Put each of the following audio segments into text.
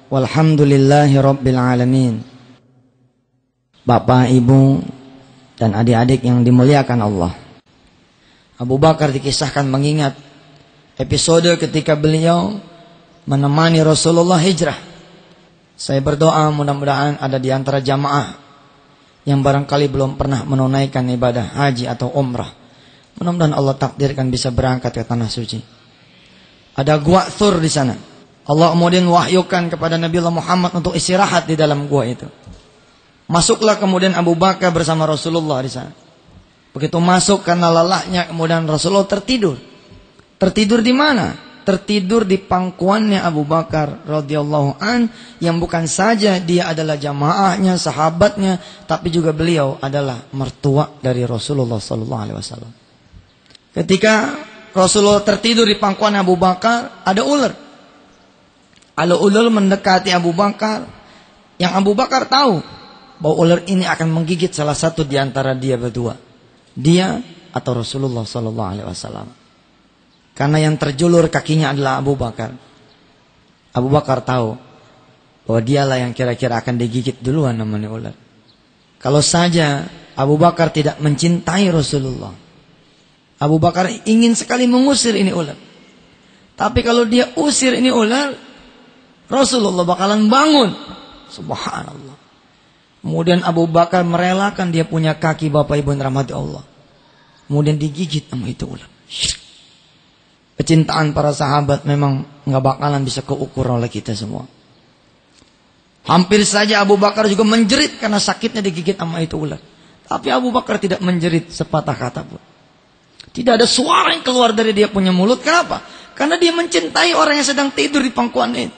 Walhamdulillahi Rabbil Alamin. Bapak, Ibu, dan adik-adik yang dimuliakan Allah, Abu Bakar dikisahkan mengingat episode ketika beliau menemani Rasulullah hijrah. Saya berdoa mudah-mudahan ada di antara jamaah yang barangkali belum pernah menunaikan ibadah haji atau umrah. Mudah-mudahan Allah takdirkan bisa berangkat ke tanah suci. Ada gua Thur di sana. Allah kemudian wahyukan kepada Nabi Muhammad untuk istirahat di dalam gua itu. Masuklah kemudian Abu Bakar bersama Rasulullah di sana. Begitu masuk karena lelahnya kemudian Rasulullah tertidur. Tertidur di mana? Tertidur di pangkuannya Abu Bakar radhiyallahu an, yang bukan saja dia adalah jamaahnya, sahabatnya, tapi juga beliau adalah mertua dari Rasulullah sallallahu alaihi wasallam. Ketika Rasulullah tertidur di pangkuan Abu Bakar, ada ular. Ada ular mendekati Abu Bakar, yang Abu Bakar tahu bahwa ular ini akan menggigit salah satu di antara dia berdua, dia atau Rasulullah sallallahu alaihi wasallam. Karena yang terjulur kakinya adalah Abu Bakar. Abu Bakar tahu bahwa dialah yang kira-kira akan digigit duluan namanya ular. Kalau saja Abu Bakar tidak mencintai Rasulullah, Abu Bakar ingin sekali mengusir ini ular. Tapi kalau dia usir ini ular, Rasulullah bakalan bangun. Subhanallah. Kemudian Abu Bakar merelakan dia punya kaki, Bapak Ibu yang dirahmati Allah. Kemudian digigit sama itu ular. Kecintaan para sahabat memang nggak bakalan bisa keukur oleh kita semua. Hampir saja Abu Bakar juga menjerit karena sakitnya digigit sama itu ular. Tapi Abu Bakar tidak menjerit sepatah kata pun. Tidak ada suara yang keluar dari dia punya mulut. Kenapa? Karena dia mencintai orang yang sedang tidur di pangkuan itu.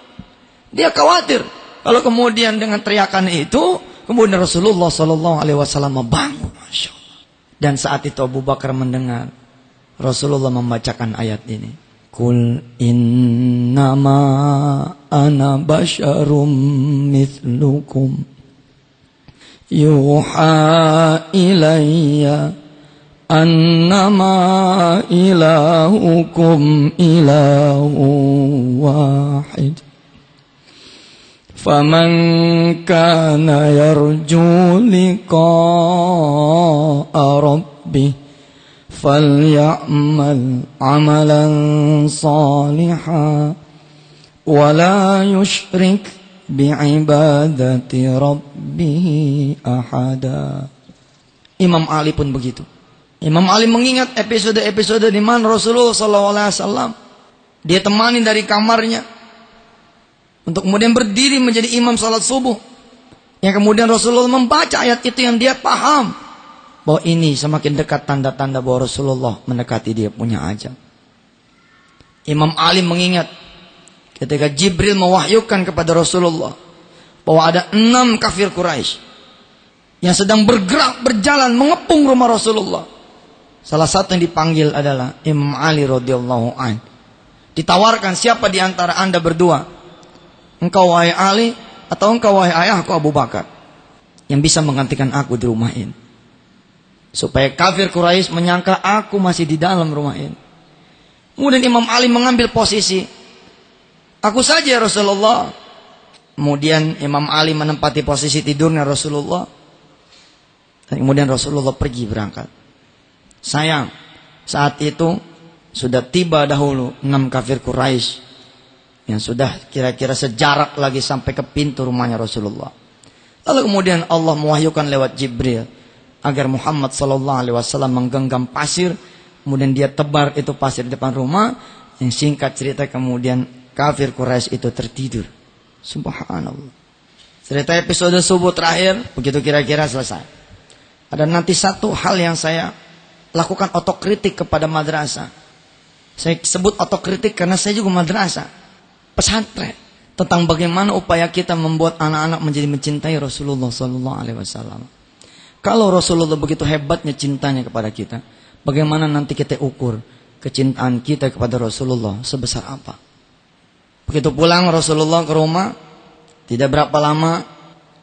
Dia khawatir kalau kemudian dengan teriakan itu, kemudian Rasulullah sallallahu alaihi wasallam membangun, Masya Allah. Dan saat itu Abu Bakar mendengar Rasulullah membacakan ayat ini. Qul innama ana basyarum mithlukum yuha ilayya annama ilahukum ilahu wahid. Faman kana yarju liqa'a rabbih falya'mal 'amalan salihan wa la yusyrik bi'ibadati rabbih ahada. Imam Ali pun begitu. Imam Ali mengingat episode-episode di mana Rasulullah SAW dia temani dari kamarnya untuk kemudian berdiri menjadi imam salat subuh. Yang kemudian Rasulullah membaca ayat itu yang dia paham bahwa ini semakin dekat tanda-tanda bahwa Rasulullah mendekati dia punya ajal. Imam Ali mengingat ketika Jibril mewahyukan kepada Rasulullah bahwa ada 6 kafir Quraisy yang sedang bergerak berjalan mengepung rumah Rasulullah. Salah satu yang dipanggil adalah Imam Ali radhiyallahu anhu. Ditawarkan, siapa di antara anda berdua, engkau wahai Ali atau engkau wahai ayahku Abu Bakar, yang bisa menggantikan aku di rumah ini. Supaya kafir Quraisy menyangka aku masih di dalam rumah ini. Kemudian Imam Ali mengambil posisi, aku saja Rasulullah. Kemudian Imam Ali menempati posisi tidurnya Rasulullah. Dan kemudian Rasulullah pergi berangkat. Sayang, saat itu sudah tiba dahulu 6 kafir Quraisy yang sudah kira-kira sejarak lagi sampai ke pintu rumahnya Rasulullah. Lalu kemudian Allah mewahyukan lewat Jibril agar Muhammad SAW menggenggam pasir, kemudian dia tebar itu pasir di depan rumah. Yang singkat cerita kemudian kafir Quraisy itu tertidur. Subhanallah. Cerita episode subuh terakhir begitu kira-kira selesai. Ada nanti satu hal yang saya lakukan otokritik kepada madrasah. Saya sebut otokritik karena saya juga madrasah, pesantren, tentang bagaimana upaya kita membuat anak-anak menjadi mencintai Rasulullah SAW. Kalau Rasulullah begitu hebatnya cintanya kepada kita, bagaimana nanti kita ukur kecintaan kita kepada Rasulullah sebesar apa? Begitu pulang Rasulullah ke rumah, tidak berapa lama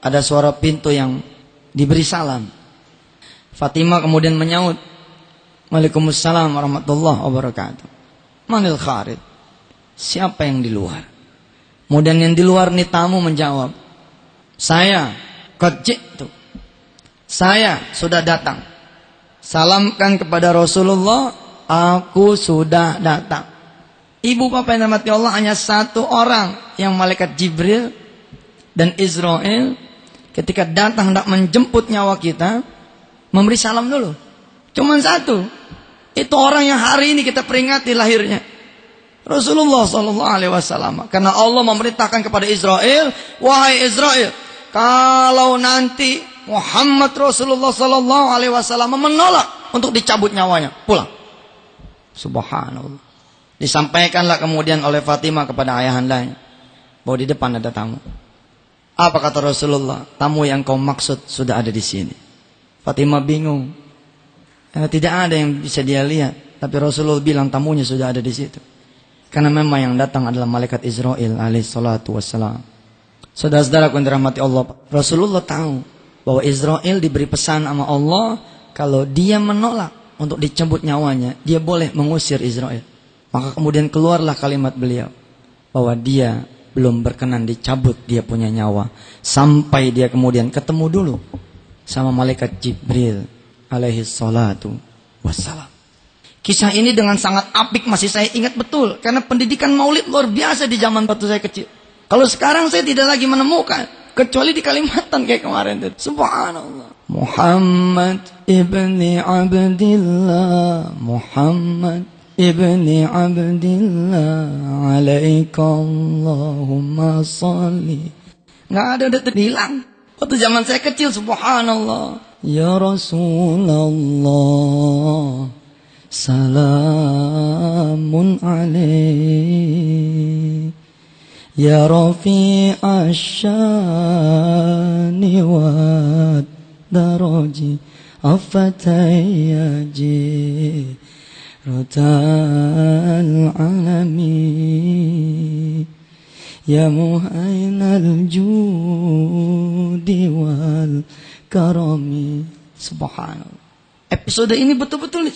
ada suara pintu yang diberi salam. Fatimah kemudian menyaut, Waalaikumsalam warahmatullahi wabarakatuh. Manil kharid? Siapa yang di luar? Kemudian yang di luar nih tamu menjawab, saya qad-ji'tu. Saya sudah datang. Salamkan kepada Rasulullah, aku sudah datang. Ibu bapak yang dirahmati Allah, hanya satu orang yang malaikat Jibril dan Israel ketika datang hendak menjemput nyawa kita, memberi salam dulu. Cuman satu. Itu orang yang hari ini kita peringati lahirnya, Rasulullah SAW. Karena Allah memerintahkan kepada Israel, wahai Israel, kalau nanti Muhammad Rasulullah SAW menolak untuk dicabut nyawanya, pulang. Subhanallah. Disampaikanlah kemudian oleh Fatimah kepada ayahandanya bahwa di depan ada tamu. Apa kata Rasulullah? Tamu yang kau maksud sudah ada di sini. Fatimah bingung. Karena tidak ada yang bisa dia lihat. Tapi Rasulullah bilang tamunya sudah ada di situ. Karena memang yang datang adalah malaikat Israel alaihissalatu wassalam. Saudara-saudara yang dirahmati Allah, Rasulullah tahu bahwa Israel diberi pesan sama Allah, kalau dia menolak untuk dicabut nyawanya, dia boleh mengusir Israel. Maka kemudian keluarlah kalimat beliau bahwa dia belum berkenan dicabut dia punya nyawa sampai dia kemudian ketemu dulu sama malaikat Jibril alaihi salatu wassalam. Kisah ini dengan sangat apik masih saya ingat betul, karena pendidikan maulid luar biasa di zaman waktu saya kecil. Kalau sekarang saya tidak lagi menemukan, kecuali di Kalimantan kayak kemarin itu. Subhanallah. Muhammad ibni Abdillah, Muhammad ibni Abdillah, alaika Allahumma salli. Nggak ada, udah terhilang. Waktu zaman saya kecil, subhanallah. Ya Rasulullah, salamun alaih. Ya Rafi' asyani wa daraji afatayyaji Ratal alami ya muhainal judi wal karami. Subhanallah. Episode ini betul-betul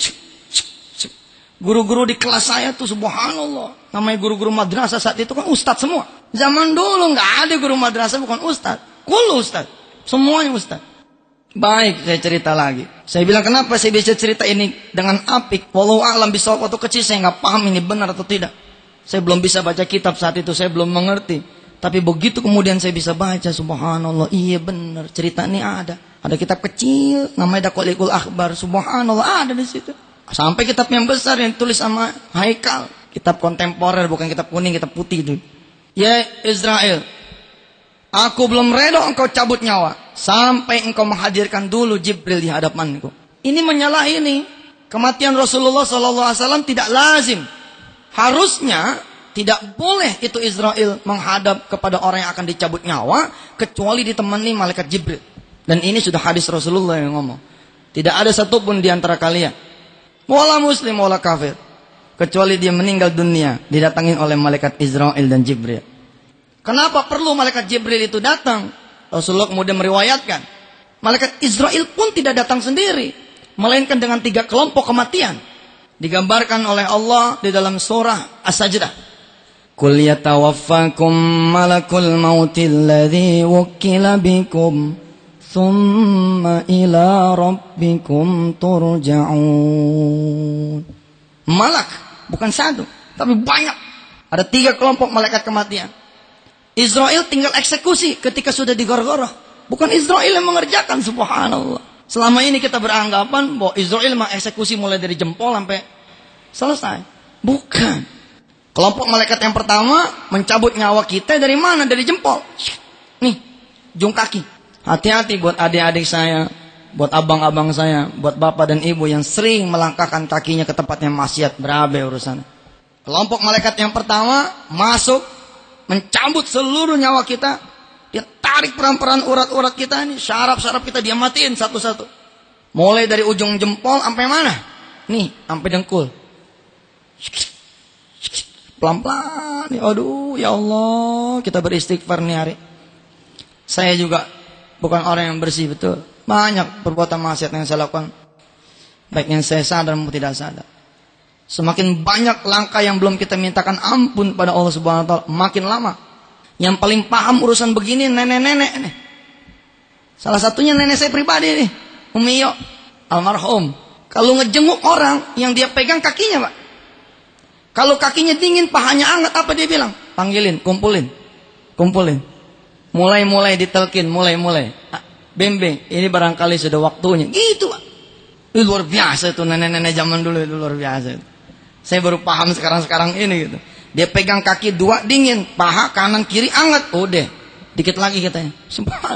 guru-guru di kelas saya tuh subhanallah, namanya guru-guru madrasah saat itu kan ustadz semua. Zaman dulu nggak ada guru madrasah bukan ustadz, kulo ustadz, semuanya ustadz. Baik, saya cerita lagi. Saya bilang kenapa saya bisa cerita ini dengan apik. Wallahu a'lam bishawab. Waktu kecil saya nggak paham ini benar atau tidak. Saya belum bisa baca kitab saat itu, saya belum mengerti. Tapi begitu kemudian saya bisa baca, subhanallah, iya benar, cerita ini ada. Ada kitab kecil namanya Daqaiqul Akhbar, subhanallah ada di situ. Sampai kitab yang besar yang tulis sama Haikal, kitab kontemporer, bukan kitab kuning, kitab putih itu. Ya Israel, aku belum reda engkau cabut nyawa sampai engkau menghadirkan dulu Jibril di hadapanku. Ini menyalahi ini. Kematian Rasulullah SAW tidak lazim. Harusnya tidak boleh itu Israel menghadap kepada orang yang akan dicabut nyawa kecuali ditemani malaikat Jibril. Dan ini sudah hadis Rasulullah yang ngomong. Tidak ada satupun di antara kalian, wala muslim wala kafir, kecuali dia meninggal dunia didatangin oleh malaikat Israel dan Jibril. Kenapa perlu malaikat Jibril itu datang? Rasulullah kemudian meriwayatkan, malaikat Israel pun tidak datang sendiri, melainkan dengan 3 kelompok kematian. Digambarkan oleh Allah di dalam surah As-Sajdah. Qul yatawaffakum malakul mautil ladzi wukkila bikum thumma ila rabbikum turja'un. Malak, bukan satu, tapi banyak. Ada 3 kelompok malaikat kematian. Israel tinggal eksekusi ketika sudah digor-goroh. Bukan Israel yang mengerjakan, subhanallah. Selama ini kita beranggapan bahwa Israel mengeksekusi mulai dari jempol sampai selesai. Bukan. Kelompok malaikat yang pertama mencabut nyawa kita dari mana? Dari jempol. Nih, ujung kaki. Hati-hati buat adik-adik saya, buat abang-abang saya, buat bapak dan ibu yang sering melangkahkan kakinya ke tempat yang maksiat, berabe urusannya. Kelompok malaikat yang pertama masuk, mencabut seluruh nyawa kita. Dia tarik peran-peran urat-urat kita ini, syaraf-syaraf kita dia matiin satu-satu. Mulai dari ujung jempol sampai mana? Nih, sampai dengkul. Pelan-pelan. Aduh, ya Allah, kita beristighfar nih hari. Saya juga bukan orang yang bersih, betul. Banyak perbuatan maksiat yang saya lakukan, baik yang saya sadar maupun tidak sadar. Semakin banyak langkah yang belum kita mintakan ampun pada Allah Subhanahu wa taala, makin lama Yang paling paham urusan begini nenek-nenek nih. Salah satunya nenek saya pribadi nih, Umi Yo, almarhum. Kalau ngejenguk orang, yang dia pegang kakinya, Pak. Kalau kakinya dingin, pahanya hangat, apa dia bilang? Panggilin, kumpulin. Mulai ditelkin, mulai. Bembeng, ini barangkali sudah waktunya. Gitu, Pak. Itu luar biasa itu, nenek-nenek zaman dulu itu luar biasa. Saya baru paham sekarang ini gitu. Dia pegang kaki dua dingin, paha kanan kiri hangat. Udah, dikit lagi katanya. Subhanallah.